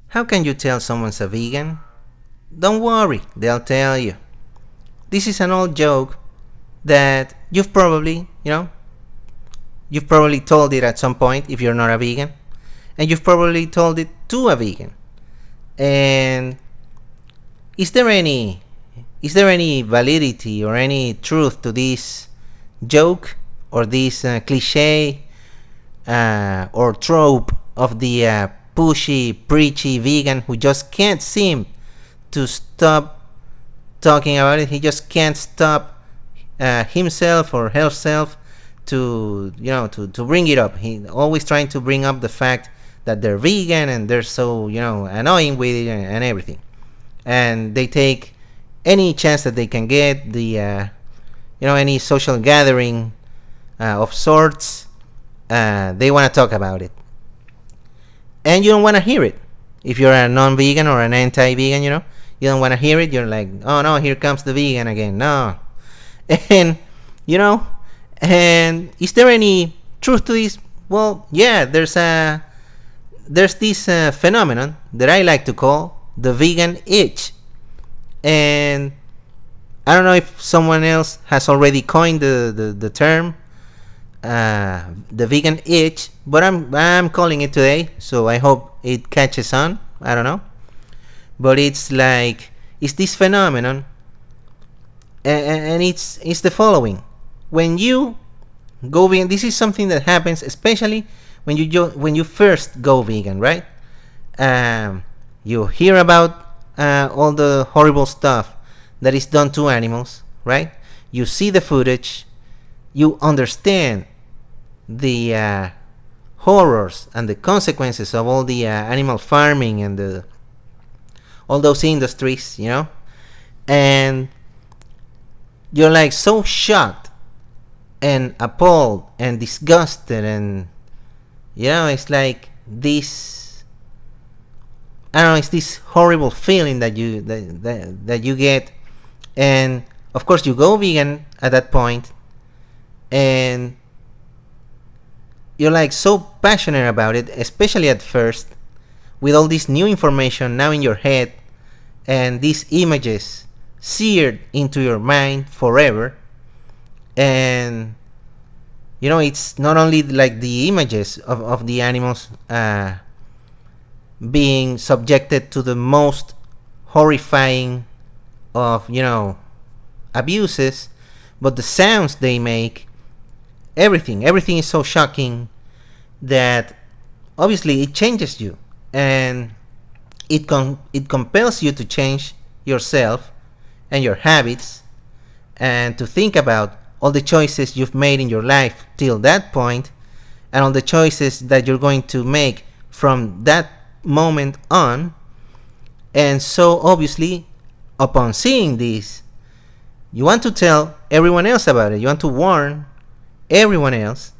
How can you tell someone's a vegan? Don't worry, they'll tell you. This is an old joke that you've probably told it at some point if you're not a vegan, and you've probably told it to a vegan. And is there any validity or any truth to this joke or this cliche or trope of the pushy, preachy vegan who just can't seem to stop talking about it? He just can't stop himself or herself to bring it up. He always trying to bring up the fact that they're vegan and they're so annoying with it and everything, and they take any chance that they can get, the any social gathering of sorts, they want to talk about it, and you don't want to hear it. If you're a non-vegan or an anti-vegan, you don't want to hear it. You're like, oh no, here comes the vegan again. No. And and is there any truth to this? Well, yeah, there's this phenomenon that I like to call the vegan itch. And I don't know if someone else has already coined the term, the vegan itch, but I'm calling it today, so I hope it catches on. I don't know, but it's this phenomenon, and it's the following: when you go vegan, this is something that happens especially when you first go vegan, right? You hear about all the horrible stuff that is done to animals, right? You see the footage, you understand the horrors and the consequences of all the animal farming and all those industries, and you're like so shocked and appalled and disgusted, and it's like this, I don't know, it's this horrible feeling that you get. And of course you go vegan at that point, and you're like so passionate about it, especially at first, with all this new information now in your head and these images seared into your mind forever. And it's not only like the images of the animals being subjected to the most horrifying of abuses, but the sounds they make, everything is so shocking that obviously it changes you, and it compels you to change yourself and your habits, and to think about all the choices you've made in your life till that point, and all the choices that you're going to make from that moment on. And so obviously, upon seeing this, you want to tell everyone else about it. You want to warn everyone else,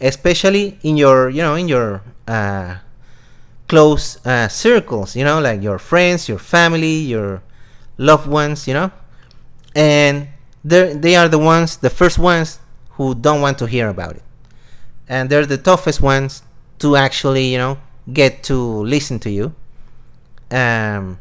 especially in your close circles, like your friends, your family, your loved ones, and they are the first ones who don't want to hear about it, and they're the toughest ones to actually get to listen to you. But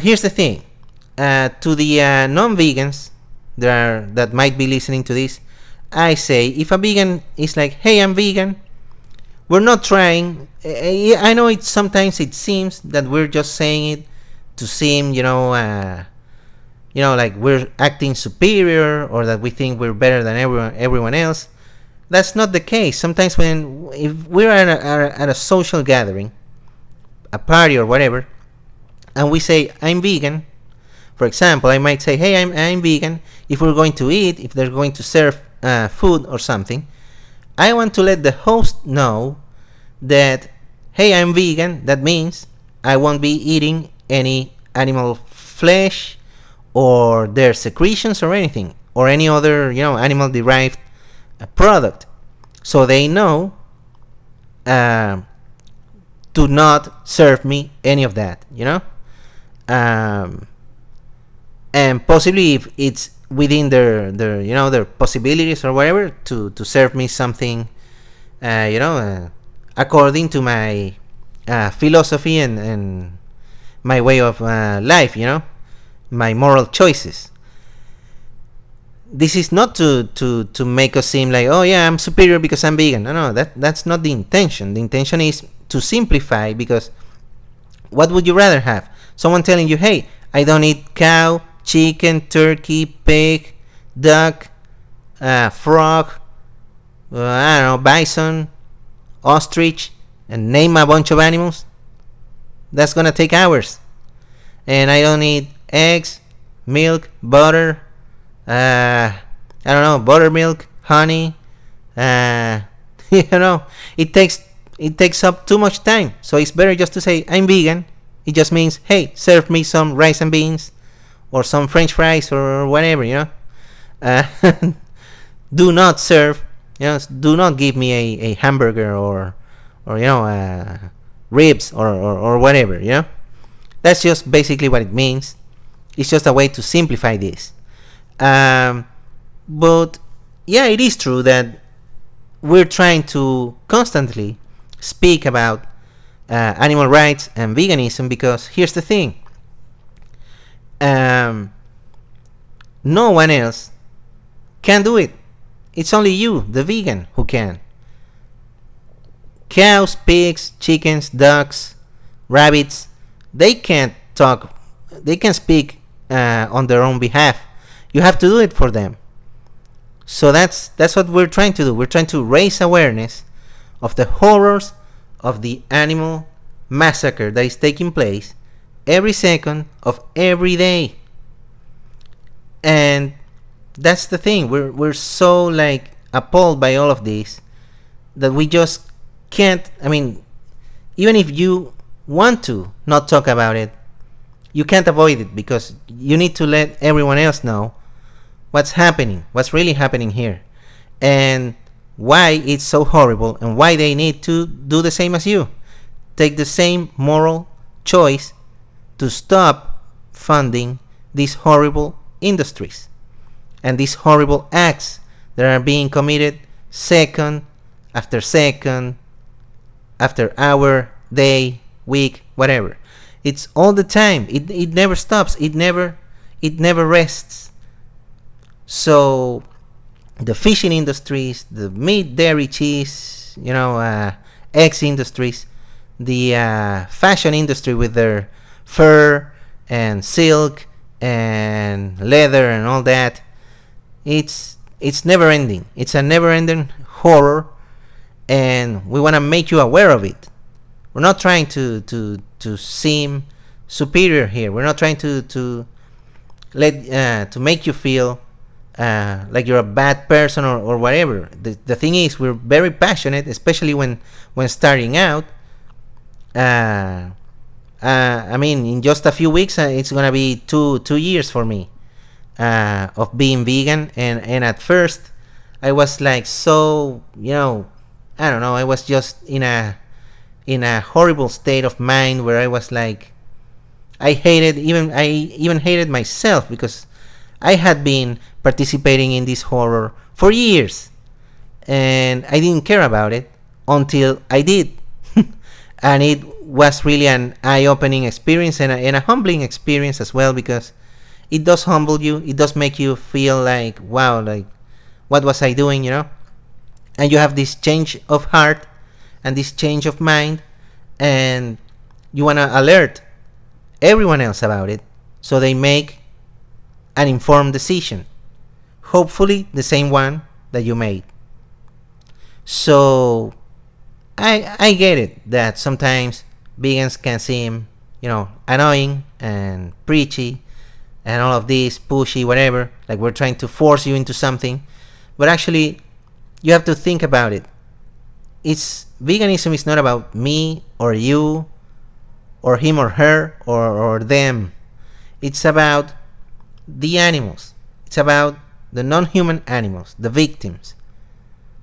here's the thing, to the non-vegans that might be listening to this, I say, if a vegan is like, hey, I'm vegan, we're not trying. I know sometimes it seems that we're just saying it to seem, like we're acting superior, or that we think we're better than everyone else. That's not the case. Sometimes if we're at a social gathering, a party or whatever, and we say, I'm vegan, for example, I might say, hey, I'm vegan. If we're going to eat, if they're going to serve food or something, I want to let the host know that, hey, I'm vegan. That means I won't be eating any animal flesh or their secretions or anything, or any other animal derived product, so they know to not serve me any of that, and possibly if it's within their possibilities or whatever, to serve me something according to my philosophy and my way of life, my moral choices. This is not to make us seem like, oh yeah, I'm superior because I'm vegan. No, that's not the intention. The intention is to simplify, because what would you rather have? Someone telling you, hey, I don't eat cow, chicken, turkey, pig, duck, frog, I don't know, bison, ostrich, and name a bunch of animals. That's gonna take hours. And I don't eat eggs, milk, butter, I don't know, buttermilk, honey. It takes up too much time. So it's better just to say I'm vegan. It just means, hey, serve me some rice and beans, or some French fries, or whatever. Uh, do not serve. Do not give me a hamburger, or ribs, or whatever. That's just basically what it means. It's just a way to simplify this. But yeah, it is true that we're trying to constantly speak about animal rights and veganism, because here's the thing. No one else can do it. It's only you, the vegan, who can. Cows, pigs, chickens, ducks, rabbits, they can't talk. They can speak on their own behalf. You have to do it for them. So that's what we're trying to do. We're trying to raise awareness of the horrors of the animal massacre that is taking place every second of every day. And that's the thing. We're so appalled by all of this that we just can't. I mean, even if you want to not talk about it, you can't avoid it, because you need to let everyone else know what's happening, what's really happening here, and why it's so horrible, and why they need to do the same as you. Take the same moral choice to stop funding these horrible industries and these horrible acts that are being committed second after second, after hour, day, week, whatever. It's all the time. It never stops. It never rests. So the fishing industries, the meat, dairy, cheese, eggs industries, the fashion industry with their fur and silk and leather and all that, it's never ending. It's a never ending horror, and we want to make you aware of it. We're not trying to seem superior here. We're not trying to make you feel like you're a bad person, or whatever. The thing is, we're very passionate, especially when starting out. I mean, in just a few weeks, it's gonna be two years for me of being vegan, and at first I was so I don't know, I was just in a horrible state of mind where I was I even hated myself, because I had been participating in this horror for years, and I didn't care about it until I did. And it was really an eye-opening experience, and a humbling experience as well, because it does humble you. It does make you feel wow, what was I doing, And you have this change of heart and this change of mind, and you want to alert everyone else about it, so they make an informed decision, hopefully the same one that you made. So I get it that sometimes vegans can seem annoying and preachy and all of this pushy, whatever, like we're trying to force you into something. But actually, you have to think about it. Veganism is not about me or you or him or her or them. It's about the animals. It's about the non-human animals, the victims,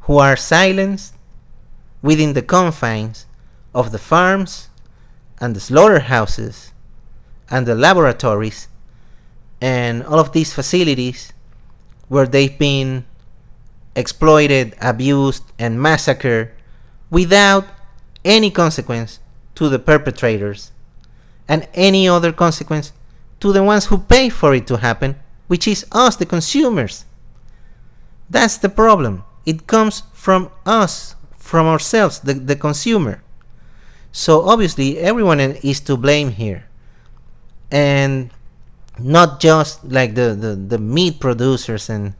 who are silenced within the confines of the farms and the slaughterhouses and the laboratories and all of these facilities where they've been exploited, abused, and massacred without any consequence to the perpetrators, and any other consequence to the ones who pay for it to happen, which is us, the consumers. That's the problem. It comes from us, from ourselves, the consumer. So obviously everyone is to blame here, and not just like the meat producers and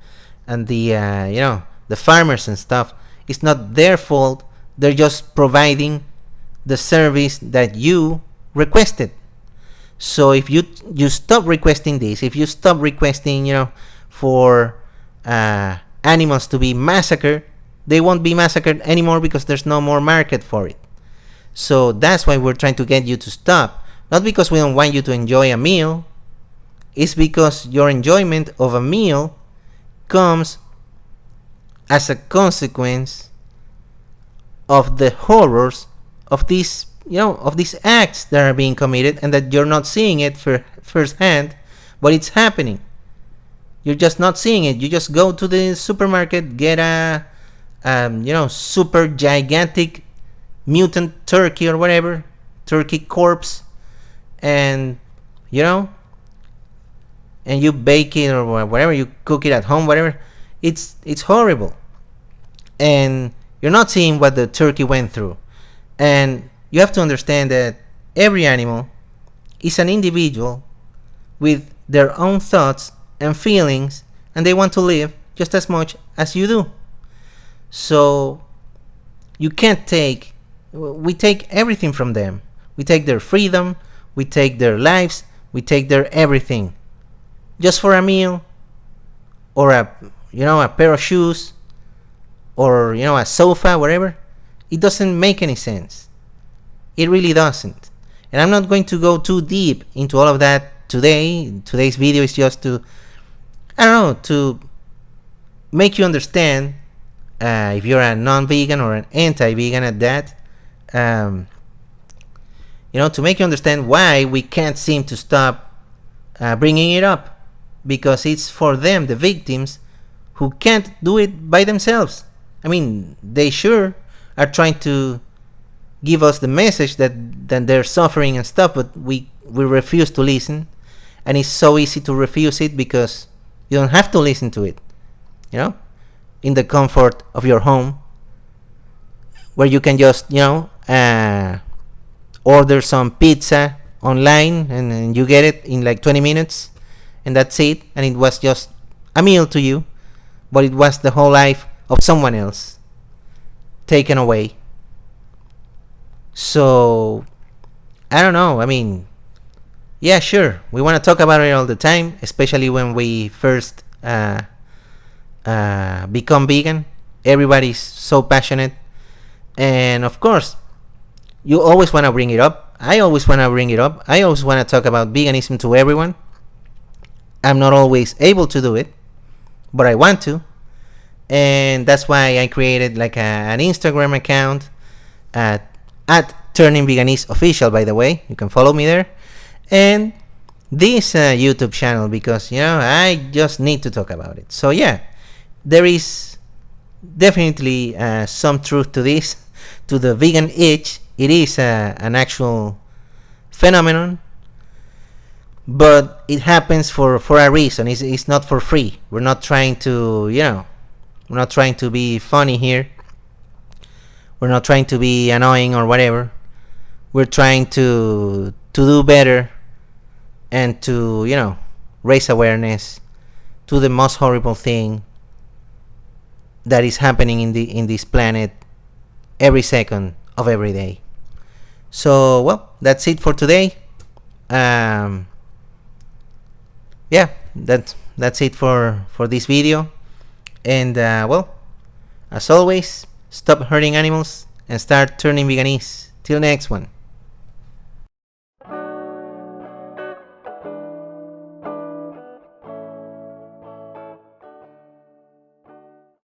the the farmers and stuff. It's not their fault. They're just providing the service that you requested. So if you stop requesting this, if you stop requesting for animals to be massacred, they won't be massacred anymore because there's no more market for it. So that's why we're trying to get you to stop. Not because we don't want you to enjoy a meal. It's because your enjoyment of a meal comes as a consequence of the horrors of these acts that are being committed, and that you're not seeing it firsthand, but it's happening. You're just not seeing it. You just go to the supermarket, get a super gigantic mutant turkey or whatever, turkey corpse, and and you bake it or whatever, you cook it at home, whatever. It's horrible, and you're not seeing what the turkey went through. And you have to understand that every animal is an individual with their own thoughts and feelings, and they want to live just as much as you do. So you can't we take everything from them. We take their freedom, we take their lives, we take their everything, just for a meal, or a pair of shoes, or a sofa, whatever. It doesn't make any sense. It really doesn't. And I'm not going to go too deep into all of that today. Today's video is just to make you understand, if you're a non-vegan or an anti-vegan at that, to make you understand why we can't seem to stop bringing it up, because it's for them, the victims, who can't do it by themselves. I mean, they sure are trying to give us the message that they're suffering and stuff, but we refuse to listen. And it's so easy to refuse it because you don't have to listen to it, in the comfort of your home, where you can just order some pizza online, and you get it in like 20 minutes, and that's it. And it was just a meal to you, but it was the whole life of someone else taken away. So I don't know. I mean, yeah, sure, we want to talk about it all the time, especially when we first become vegan. Everybody's so passionate, and of course you always want to bring it up. I always want to bring it up. I always want to talk about veganism to everyone. I'm not always able to do it, but I want to. And that's why I created like an Instagram account at Turning Veganese Official, by the way. You can follow me there. And this YouTube channel, because I just need to talk about it. So yeah, there is definitely some truth to this, to the vegan itch. It is an actual phenomenon, but it happens for a reason. It's not for free. We're not trying to we're not trying to be funny here. We're not trying to be annoying or whatever. We're trying to do better, and to raise awareness to the most horrible thing that is happening in this planet every second of every day. So well, that's it for today. Yeah, that's it for this video. And well, as always, stop hurting animals and start turning veganese. Till next one.